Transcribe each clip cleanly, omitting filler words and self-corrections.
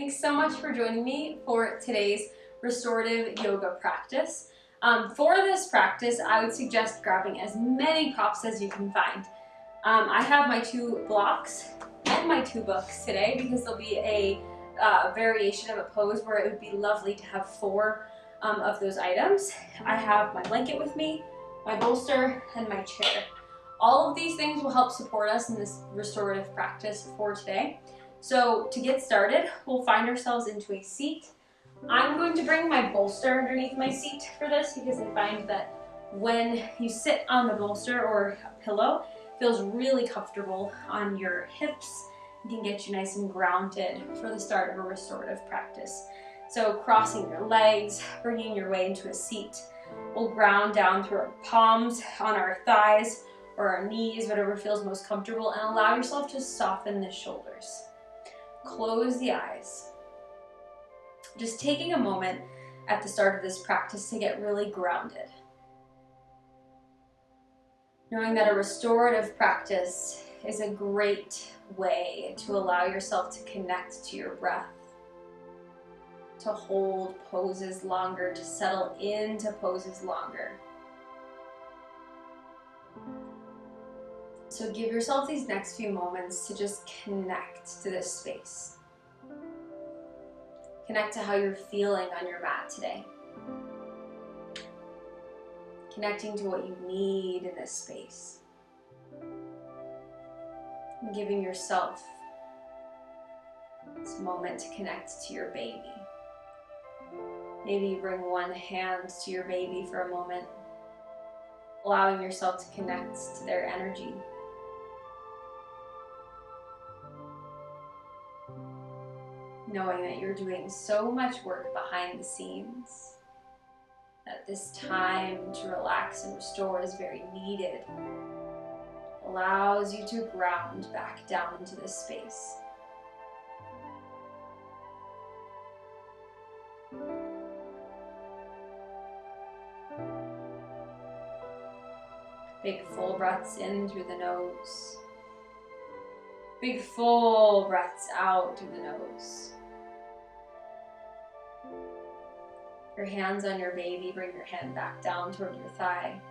Thanks so much for joining me for today's restorative yoga practice. For this practice, I would suggest grabbing as many props as you can find. I have my 2 blocks and my 2 books today because there'll be a variation of a pose where it would be lovely to have 4 of those items. I have my blanket with me, my bolster, and my chair. All of these things will help support us in this restorative practice for today. So to get started, we'll find ourselves into a seat. I'm going to bring my bolster underneath my seat for this because I find that when you sit on the bolster or a pillow, it feels really comfortable on your hips and can get you nice and grounded for the start of a restorative practice. So crossing your legs, bringing your way into a seat. We'll ground down through our palms, on our thighs, or our knees, whatever feels most comfortable, and allow yourself to soften the shoulders. Close the eyes. Just taking a moment at the start of this practice to get really grounded. Knowing that a restorative practice is a great way to allow yourself to connect to your breath, to hold poses longer, to settle into poses longer. So give yourself these next few moments to just connect to this space. Connect to how you're feeling on your mat today. Connecting to what you need in this space. And giving yourself this moment to connect to your baby. Maybe you bring one hand to your baby for a moment, allowing yourself to connect to their energy. Knowing that you're doing so much work behind the scenes, that this time to relax and restore is very needed, allows you to ground back down into this space. Big full breaths in through the nose. Big full breaths out through the nose. Your hands on your baby, bring your hand back down toward your thigh.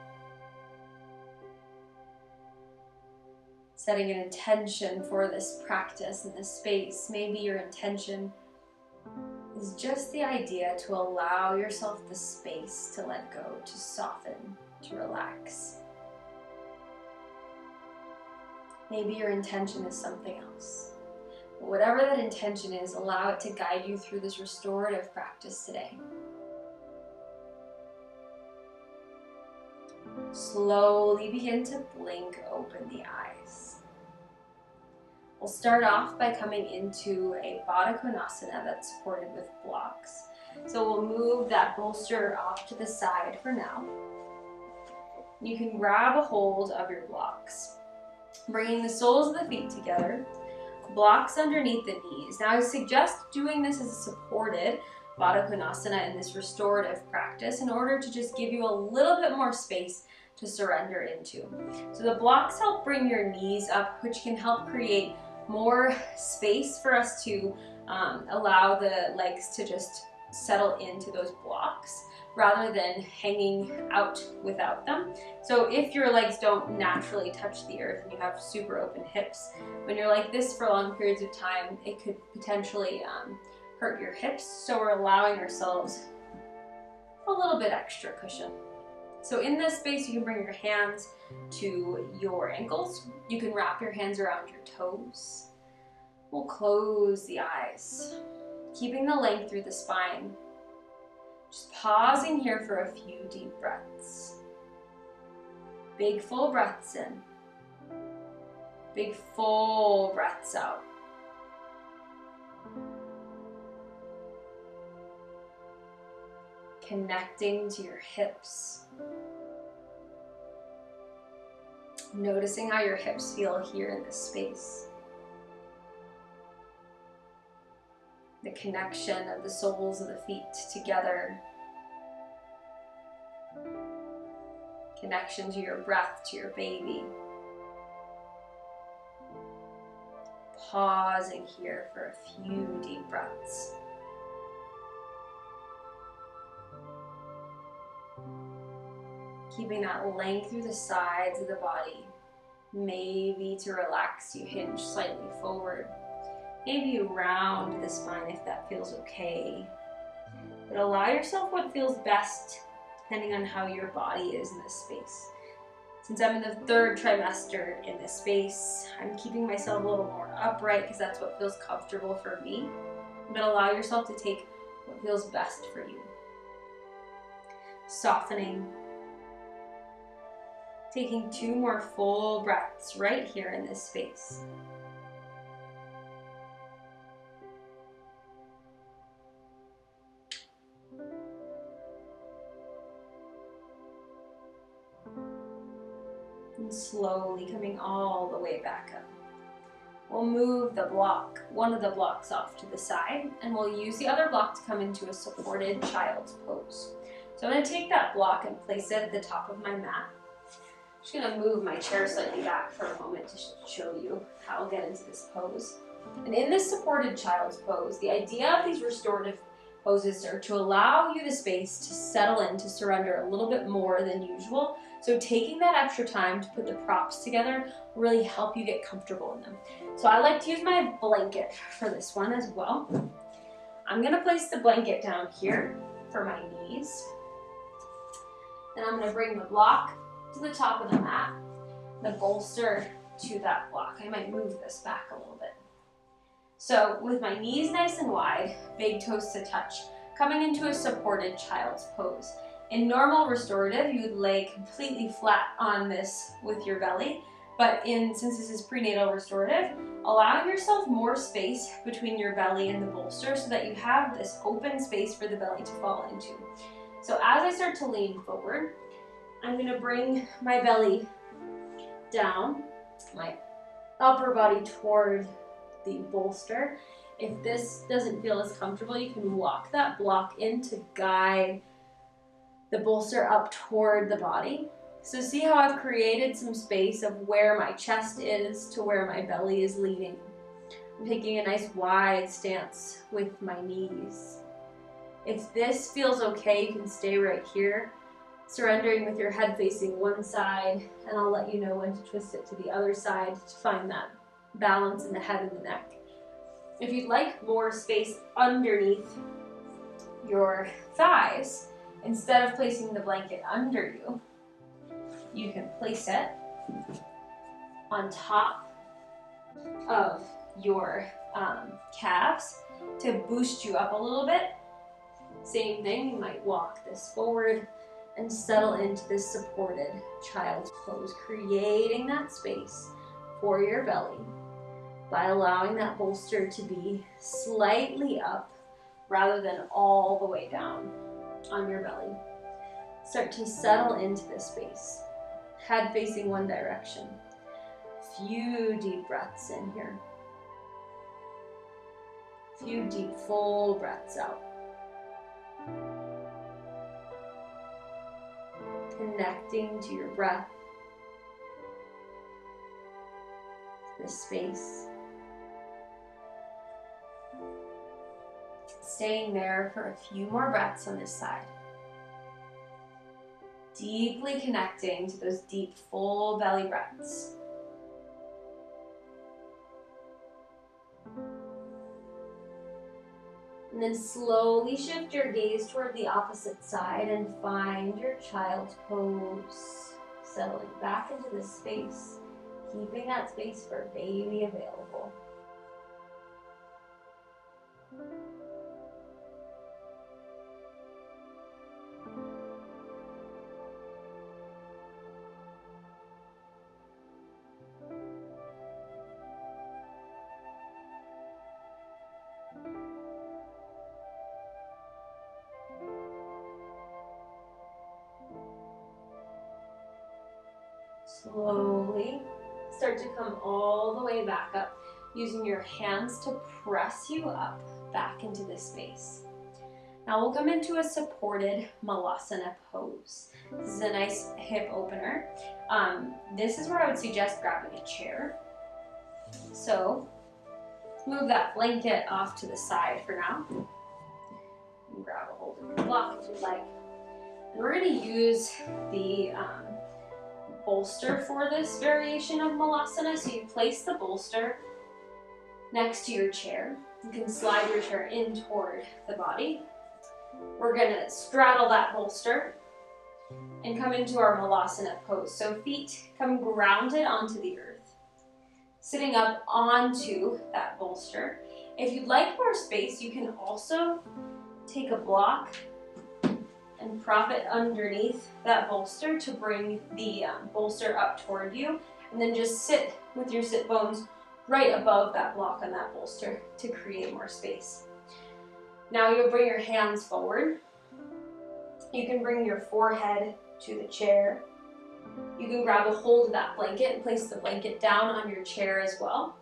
Setting an intention for this practice in this space. Maybe your intention is just the idea to allow yourself the space to let go, to soften, to relax. Maybe your intention is something else. But whatever that intention is, allow it to guide you through this restorative practice today. Slowly begin to blink open the eyes. We'll start off by coming into a Baddha Konasana that's supported with blocks. So we'll move that bolster off to the side for now. You can grab a hold of your blocks, bringing the soles of the feet together, blocks underneath the knees. Now I suggest doing this as a supported Baddha Konasana in this restorative practice in order to just give you a little bit more space to surrender into. So the blocks help bring your knees up, which can help create more space for us to allow the legs to just settle into those blocks rather than hanging out without them. So if your legs don't naturally touch the earth and you have super open hips, when you're like this for long periods of time, it could potentially hurt your hips. So we're allowing ourselves a little bit extra cushion. So in this space, you can bring your hands to your ankles. You can wrap your hands around your toes. We'll close the eyes, keeping the length through the spine. Just pausing here for a few deep breaths. Big full breaths in. Big full breaths out. Connecting to your hips. Noticing how your hips feel here in this space. The connection of the soles of the feet together. Connection to your breath, to your baby. pausing here for a few deep breaths. Keeping that length through the sides of the body. Maybe to relax, you hinge slightly forward. Maybe you round the spine if that feels okay. But allow yourself what feels best depending on how your body is in this space. Since I'm in the third trimester in this space, I'm keeping myself a little more upright because that's what feels comfortable for me. But allow yourself to take what feels best for you. Softening. Taking 2 more full breaths right here in this space. And slowly coming all the way back up. We'll move the block, one of the blocks off to the side, and we'll use the other block to come into a supported child's pose. So I'm going to take that block and place it at the top of my mat. I'm just going to move my chair slightly back for a moment to show you how I'll get into this pose. And in this supported child's pose, the idea of these restorative poses are to allow you the space to settle in, to surrender a little bit more than usual. So taking that extra time to put the props together will really help you get comfortable in them. So I like to use my blanket for this one as well. I'm going to place the blanket down here for my knees. Then I'm going to bring the block to the top of the mat, the bolster to that block. I might move this back a little bit. So with my knees nice and wide, big toes to touch, coming into a supported child's pose. In normal restorative, you would lay completely flat on this with your belly, but since this is prenatal restorative, allow yourself more space between your belly and the bolster so that you have this open space for the belly to fall into. So as I start to lean forward, I'm going to bring my belly down, my upper body toward the bolster. If this doesn't feel as comfortable, you can walk that block in to guide the bolster up toward the body. So see how I've created some space of where my chest is to where my belly is leaning. I'm taking a nice wide stance with my knees. If this feels okay, you can stay right here, surrendering with your head facing one side, and I'll let you know when to twist it to the other side to find that balance in the head and the neck. If you'd like more space underneath your thighs, instead of placing the blanket under you, you can place it on top of your calves to boost you up a little bit. Same thing, you might walk this forward and settle into this supported child's pose, creating that space for your belly by allowing that bolster to be slightly up rather than all the way down on your belly. Start to settle into this space, head facing one direction. Few deep breaths in here. Few deep full breaths out. Connecting to your breath, to this space. Staying there for a few more breaths on this side. Deeply connecting to those deep, full belly breaths. And then slowly shift your gaze toward the opposite side and find your child's pose. Settling back into this space, keeping that space for baby available. Slowly start to come all the way back up, using your hands to press you up back into this space. Now we'll come into a supported malasana pose. This is a nice hip opener. This is where I would suggest grabbing a chair. So Move that blanket off to the side for now. And grab a hold of your block if you'd like. And we're going to use the bolster for this variation of malasana. So you place the bolster next to your chair. You can slide your chair in toward the body. We're going to straddle that bolster and come into our malasana pose. So feet come grounded onto the earth, sitting up onto that bolster. If you'd like more space, you can also take a block and prop it underneath that bolster to bring the bolster up toward you, and then just sit with your sit bones right above that block on that bolster to create more space. Now you'll bring your hands forward. You can bring your forehead to the chair. You can grab a hold of that blanket and place the blanket down on your chair as well.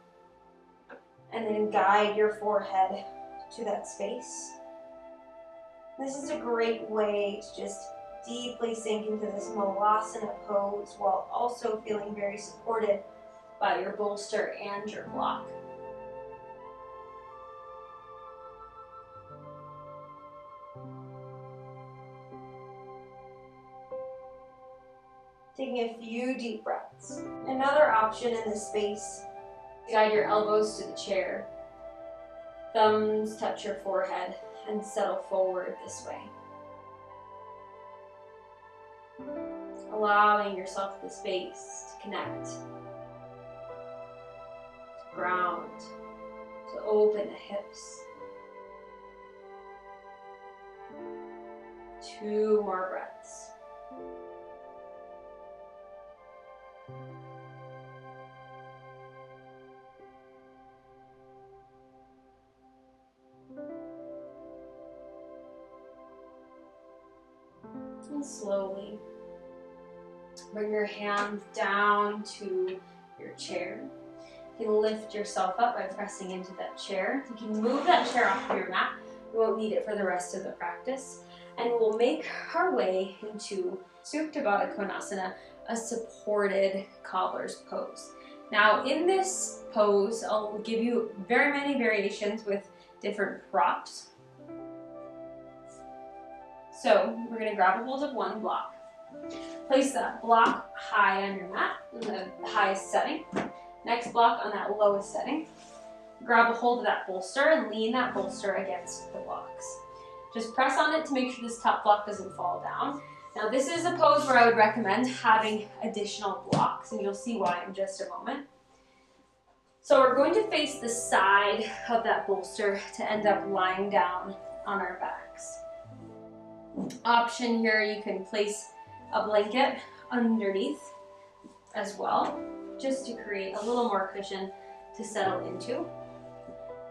And then guide your forehead to that space. This is a great way to just deeply sink into this malasana pose while also feeling very supported by your bolster and your block. Taking a few deep breaths. Another option in this space, guide your elbows to the chair. Thumbs touch your forehead and settle forward this way. Allowing yourself the space to connect, to ground, to open the hips. 2 more breaths. And slowly bring your hands down to your chair. You can lift yourself up by pressing into that chair. You can move that chair off of your mat. You won't need it for the rest of the practice. And we'll make our way into Supta Baddha Konasana, a supported cobbler's pose. Now in this pose, I'll give you very many variations with different props. So we're going to grab a hold of one block. Place that block high on your mat in the highest setting. Next block on that lowest setting. Grab a hold of that bolster and lean that bolster against the blocks. Just press on it to make sure this top block doesn't fall down. Now this is a pose where I would recommend having additional blocks, and you'll see why in just a moment. So we're going to face the side of that bolster to end up lying down on our backs. Option here, you can place a blanket underneath as well, just to create a little more cushion to settle into.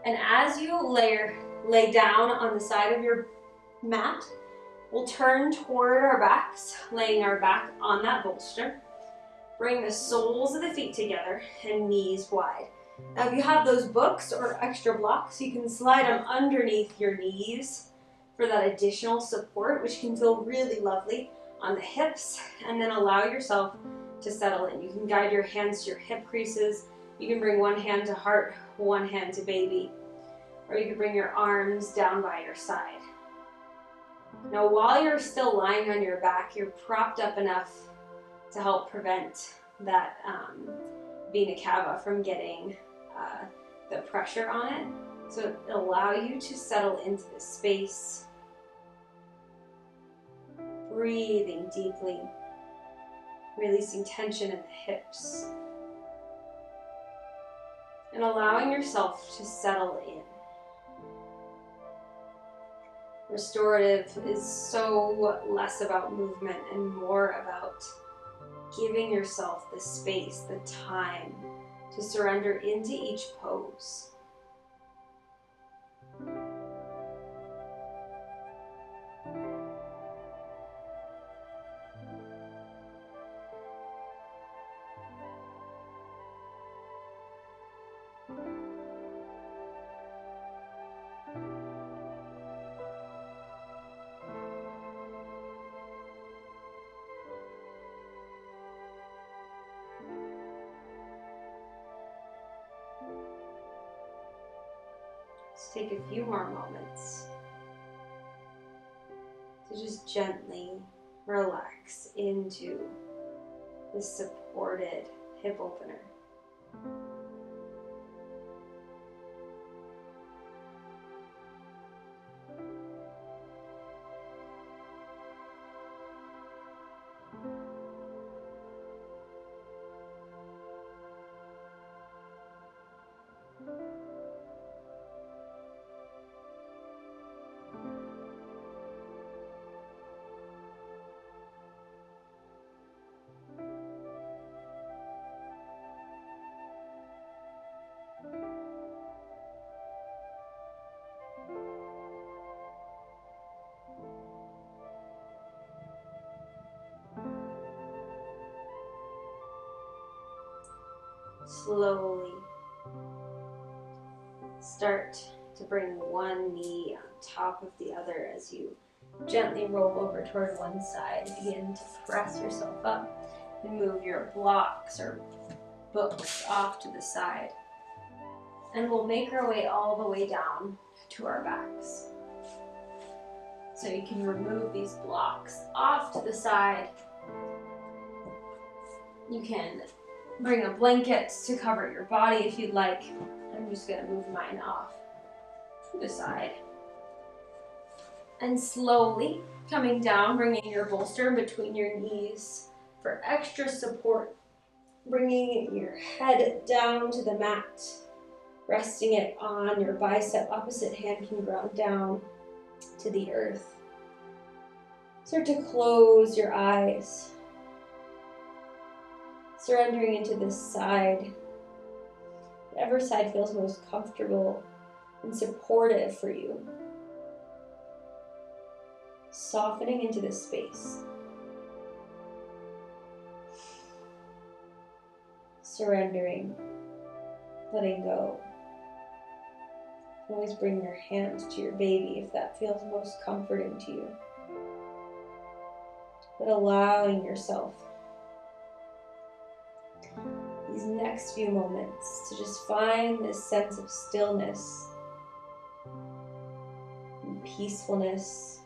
And as you lay down on the side of your mat, we'll turn toward our backs, laying our back on that bolster. Bring the soles of the feet together and knees wide. Now if you have those books or extra blocks, you can slide them underneath your knees for that additional support, which can feel really lovely on the hips, and then allow yourself to settle in. You can guide your hands to your hip creases. You can bring one hand to heart, one hand to baby, or you can bring your arms down by your side. Now while you're still lying on your back, you're propped up enough to help prevent that vena cava from getting the pressure on it. So it'll allow you to settle into this space. Breathing deeply, releasing tension in the hips, and allowing yourself to settle in. Restorative is so less about movement and more about giving yourself the space, the time to surrender into each pose. take a few more moments to just gently relax into this supported hip opener. Slowly start to bring one knee on top of the other as you gently roll over toward one side. Begin to press yourself up and move your blocks or books off to the side. And we'll make our way all the way down to our backs. So you can remove these blocks off to the side. You can bring a blanket to cover your body if you'd like. I'm just going to move mine off to the side. And slowly coming down, bringing your bolster between your knees for extra support. Bringing your head down to the mat, resting it on your bicep. Opposite hand can ground down to the earth. Start to close your eyes. Surrendering into this side, whatever side feels most comfortable and supportive for you. Softening into this space. Surrendering, letting go. Always bring your hands to your baby if that feels most comforting to you. But allowing yourself these next few moments to just find this sense of stillness and peacefulness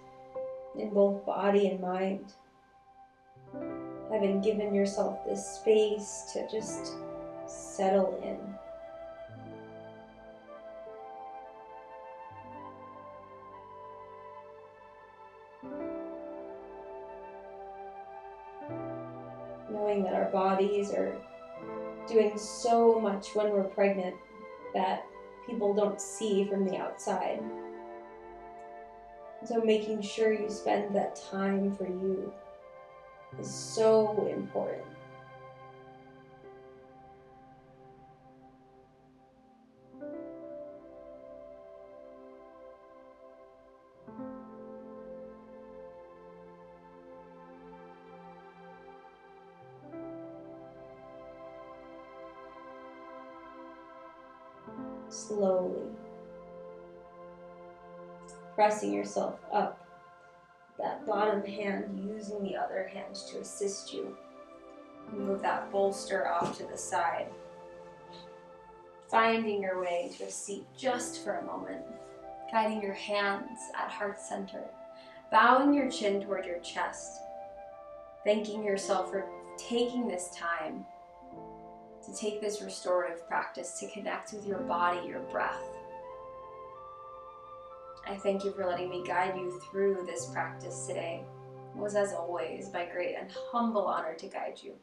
in both body and mind. Having given yourself this space to just settle in. Knowing that our bodies are doing so much when we're pregnant that people don't see from the outside. So making sure you spend that time for you is so important. Slowly pressing yourself up, that bottom hand, using the other hand to assist you. Move that bolster off to the side. Finding your way to a seat just for a moment. Guiding your hands at heart center. Bowing your chin toward your chest. Thanking yourself for taking this time to take this restorative practice to connect with your body, your breath. I thank you for letting me guide you through this practice today. It was, as always, my great and humble honor to guide you.